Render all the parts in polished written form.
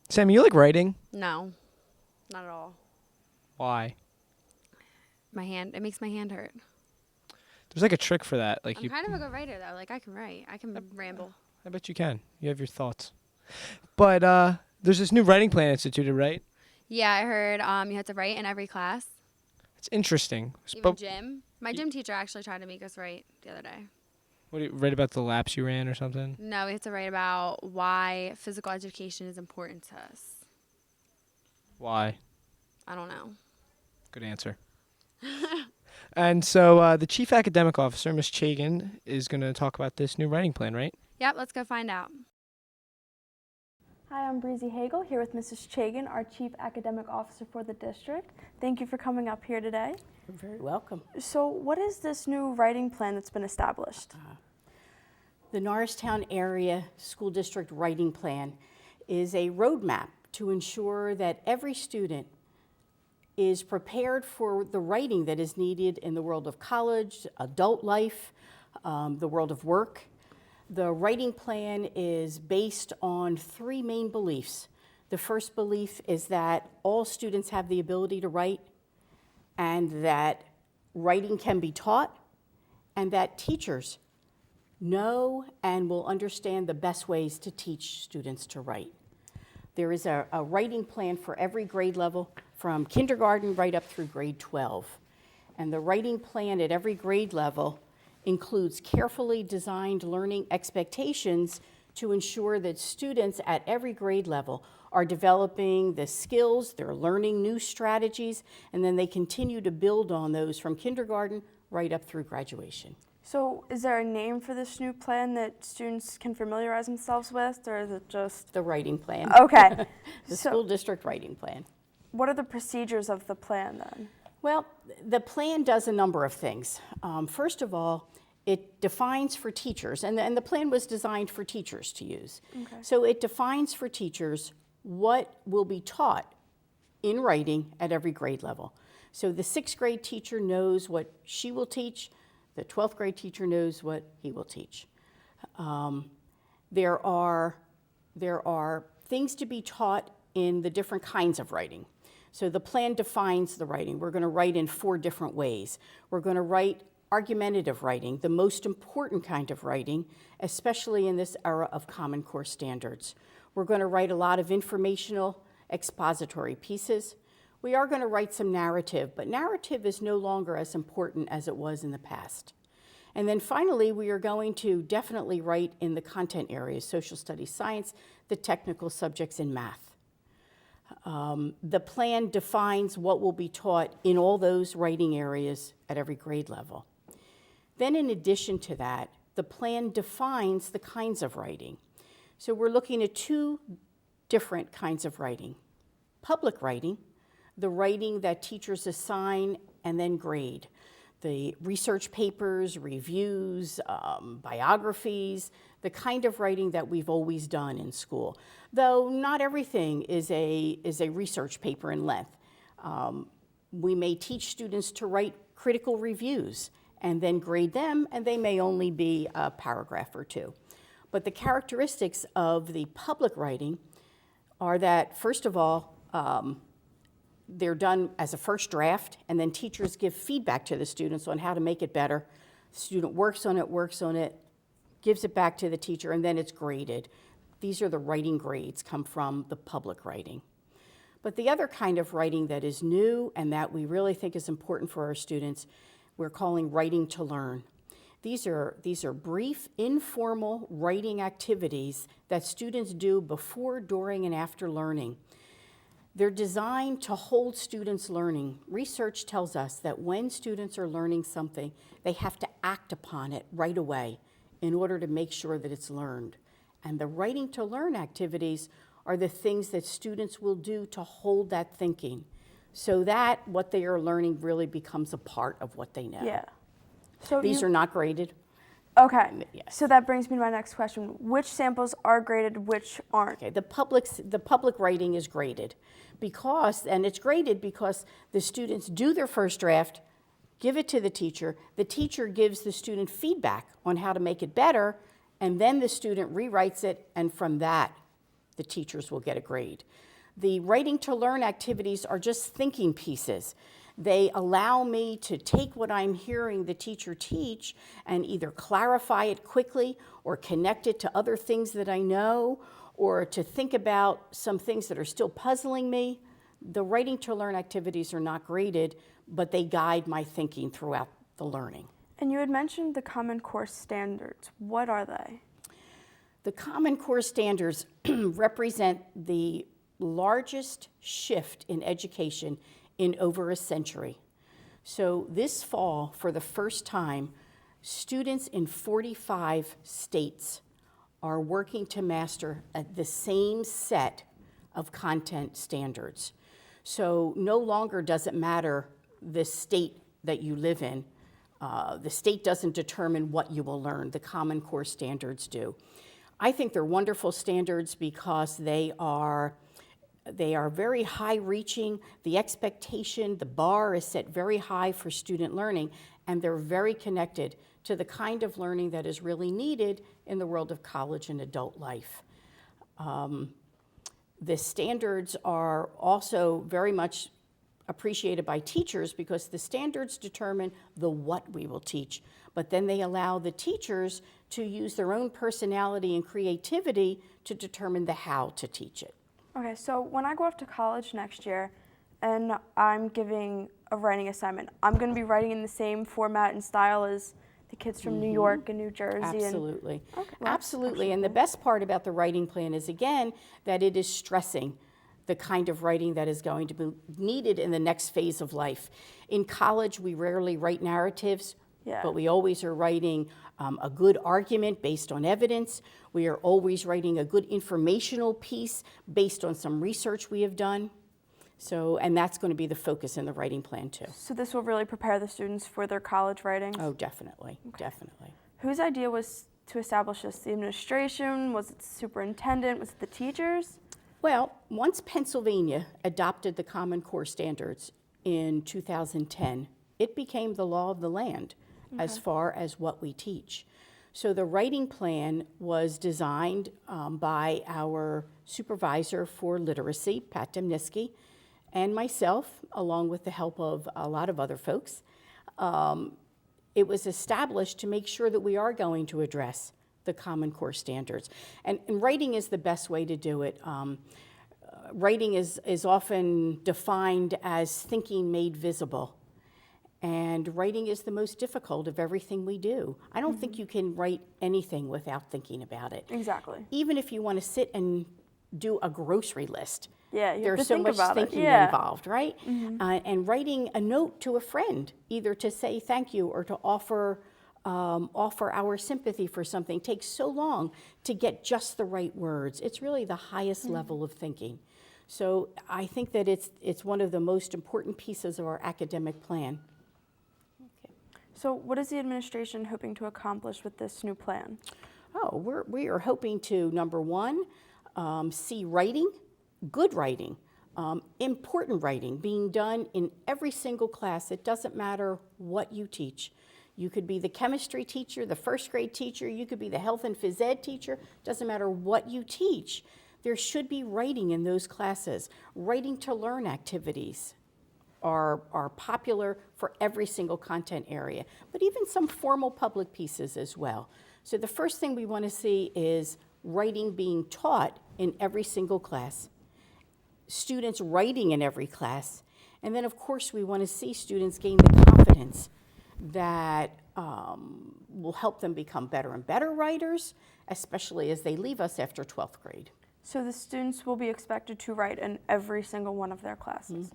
Sam, you like writing? No, not at all. Why? It makes my hand hurt. There's like a trick for that. Like I'm kind of a good writer though. Like I can write. I can ramble. I bet you can. You have your thoughts. But there's this new writing plan instituted, right? Yeah, I heard you had to write in every class, It's interesting. even gym. My gym teacher actually tried to make us write the other day. What do you write about the laps you ran or something? No, we had to write about why physical education is important to us. Why? I don't know. Good answer. And so the chief academic officer, Miss Chagan, is going to talk about this new writing plan, right? Yep, let's go find out. Hi, I'm Breezy Hagel here with Mrs. Chagan, our Chief Academic Officer for the district. Thank you for coming up here today. You're very welcome. So what is this new writing plan that's been established? The Norristown Area School District Writing Plan is a roadmap to ensure that every student is prepared for the writing that is needed in the world of college, adult life, the world of work. The writing plan is based on three main beliefs. The first belief is that all students have the ability to write, and that writing can be taught, and that teachers know and will understand the best ways to teach students to write. There is a writing plan for every grade level, from kindergarten right up through grade 12. And the writing plan at every grade level includes carefully designed learning expectations to ensure that students at every grade level are developing the skills, they're learning new strategies, and then they continue to build on those from kindergarten right up through graduation. So is there a name for this new plan that students can familiarize themselves with, or is it just? The writing plan. Okay. The So school district writing plan. what are the procedures of the plan then? Well, the plan does a number of things. First of all, it defines for teachers, and the plan was designed for teachers to use. Okay. So it defines for teachers what will be taught in writing at every grade level. So the 6th grade teacher knows what she will teach, the 12th grade teacher knows what he will teach. There are things to be taught in the different kinds of writing. So the plan defines the writing. We're going to write in 4 different ways. We're going to write argumentative writing, the most important kind of writing, especially in this era of Common Core standards. We're going to write a lot of informational expository pieces. We are going to write some narrative, but narrative is no longer as important as it was in the past. And then finally, we are going to definitely write in the content areas, social studies, science, the technical subjects, and math. The plan defines what will be taught in all those writing areas at every grade level. Then in addition to that, the plan defines the kinds of writing. So we're looking at 2 different kinds of writing. Public writing, the writing that teachers assign and then grade. The research papers, reviews, biographies, the kind of writing that we've always done in school. Though not everything is a research paper in length. We may teach students to write critical reviews and then grade them, and they may only be a paragraph or 2. But the characteristics of the public writing are that, first of all, they're done as a first draft, and then teachers give feedback to the students on how to make it better. The student works on it, gives it back to the teacher, and then it's graded. These are the writing grades, come from the public writing. But the other kind of writing that is new and that we really think is important for our students, we're calling writing to learn. These are brief, informal writing activities that students do before, during, and after learning. They're designed to hold students learning. Research tells us that when students are learning something, they have to act upon it right away in order to make sure that it's learned. And the writing to learn activities are the things that students will do to hold that thinking, so that what they are learning really becomes a part of what they know. Yeah. So These are not graded. Okay. Yes. So that brings me to my next question. Which samples are graded, which aren't? Okay, the public writing is graded and it's graded because the students do their first draft, give it to the teacher gives the student feedback on how to make it better, and then the student rewrites it, and from that, the teachers will get a grade. The writing to learn activities are just thinking pieces. They allow me to take what I'm hearing the teacher teach and either clarify it quickly or connect it to other things that I know, or to think about some things that are still puzzling me. The writing to learn activities are not graded, but they guide my thinking throughout the learning. And you had mentioned the Common Core standards. What are they? The Common Core standards represent the largest shift in education in over a century. So this fall, for the first time, students in 45 states are working to master the same set of content standards. So no longer does it matter the state that you live in. The state doesn't determine what you will learn. The Common Core standards do. I think they're wonderful standards because they are very high-reaching. The expectation, the bar is set very high for student learning, and they're very connected to the kind of learning that is really needed in the world of college and adult life. The standards are also very much appreciated by teachers because the standards determine the what we will teach, but then they allow the teachers to use their own personality and creativity to determine the how to teach it. Okay, so when I go off to college next year and I'm giving a writing assignment, I'm going to be writing in the same format and style as the kids from New York and New Jersey. Absolutely. Okay, well, that's Absolutely. actually And the cool. best part about the writing plan is, again, that it is stressing the kind of writing that is going to be needed in the next phase of life. In college, we rarely write narratives, Yeah. but we always are writing a good argument based on evidence. We are always writing a good informational piece based on some research we have done. So, and that's going to be the focus in the writing plan too. So this will really prepare the students for their college writing. Oh, definitely, definitely. Whose idea was to establish this? The administration? Was it the superintendent? Was it the teachers? Well, once Pennsylvania adopted the Common Core standards in 2010, it became the law of the land as far as what we teach. So the writing plan was designed by our supervisor for literacy, Pat Demniski, and myself, along with the help of a lot of other folks. It was established to make sure that we are going to address the Common Core standards. And writing is the best way to do it. Writing is often defined as thinking made visible. And writing is the most difficult of everything we do. I don't think you can write anything without thinking about it. Exactly. Even if you want to sit and do a grocery list, Yeah, you have there's to so think much about it. thinking Yeah. involved, right? And writing a note to a friend, either to say thank you or to offer our sympathy for something, takes so long to get just the right words. It's really the highest level of thinking. So I think that it's one of the most important pieces of our academic plan. So what is the administration hoping to accomplish with this new plan? Oh, we are hoping to, number one, see writing, good writing, important writing being done in every single class. It doesn't matter what you teach. You could be the chemistry teacher, the first grade teacher, you could be the health and phys ed teacher. Doesn't matter what you teach. There should be writing in those classes. Writing to learn activities are popular for every single content area, but even some formal public pieces as well. So the first thing we want to see is writing being taught in every single class, students writing in every class, and then of course we want to see students gain the confidence that will help them become better and better writers, especially as they leave us after 12th grade. So the students will be expected to write in every single one of their classes.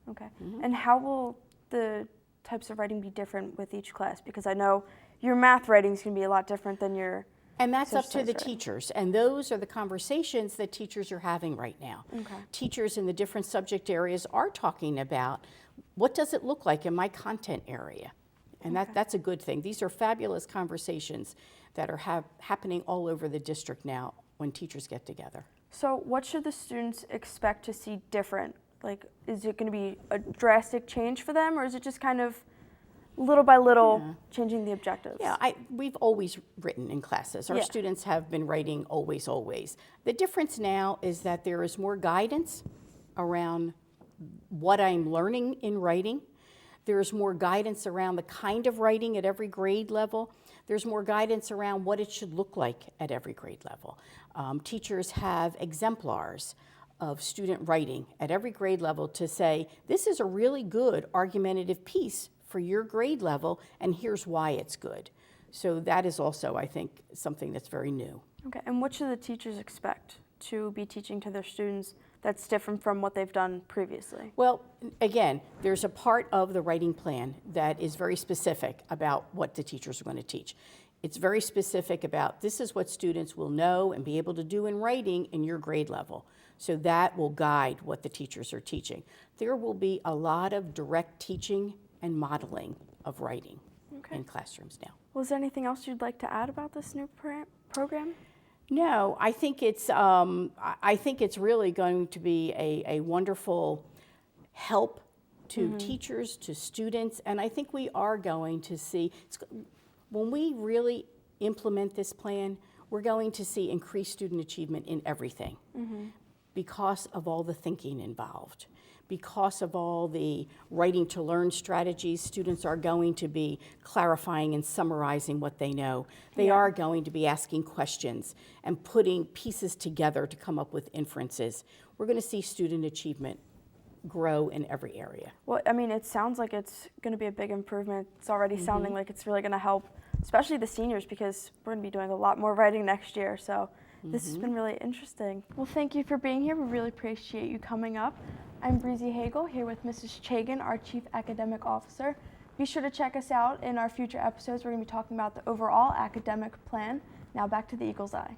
Okay. And how will the types of writing be different with each class? Because I know your math writing is going to be a lot different than your And that's up to social the studies writing. teachers, and those are the conversations that teachers are having right now. Okay. Teachers in the different subject areas are talking about what does it look like in my content area, and that's a good thing. These are fabulous conversations that are happening all over the district now when teachers get together. So what should the students expect to see different? Like, is it going to be a drastic change for them, or is it just kind of little by little changing the objectives. Yeah, we've always written in classes. Our Yeah. students have been writing always, always. The difference now is that there is more guidance around what I'm learning in writing. There's more guidance around the kind of writing at every grade level. There's more guidance around what it should look like at every grade level. Teachers have exemplars of student writing at every grade level to say, this is a really good argumentative piece for your grade level, and here's why it's good. So that is also, I think, something that's very new. Okay, and what should the teachers expect to be teaching to their students that's different from what they've done previously? Well, again, there's a part of the writing plan that is very specific about what the teachers are going to teach. It's very specific about this is what students will know and be able to do in writing in your grade level. So that will guide what the teachers are teaching. There will be a lot of direct teaching and modeling of writing in classrooms now. Was there anything else you'd like to add about this new program? No, I think it's really going to be a wonderful help to teachers, to students, and I think we are going to see, when we really implement this plan, we're going to see increased student achievement in everything because of all the thinking involved. Because of all the writing to learn strategies, students are going to be clarifying and summarizing what they know. They are going to be asking questions and putting pieces together to come up with inferences. We're going to see student achievement grow in every area. Well, I mean, it sounds like it's going to be a big improvement. It's already sounding like it's really going to help, especially the seniors, because we're going to be doing a lot more writing next year. So this has been really interesting. Well, thank you for being here. We really appreciate you coming up. I'm Breezy Hagel here with Mrs. Chagan, our Chief Academic Officer. Be sure to check us out in our future episodes. We're going to be talking about the overall academic plan. Now back to the Eagle's Eye.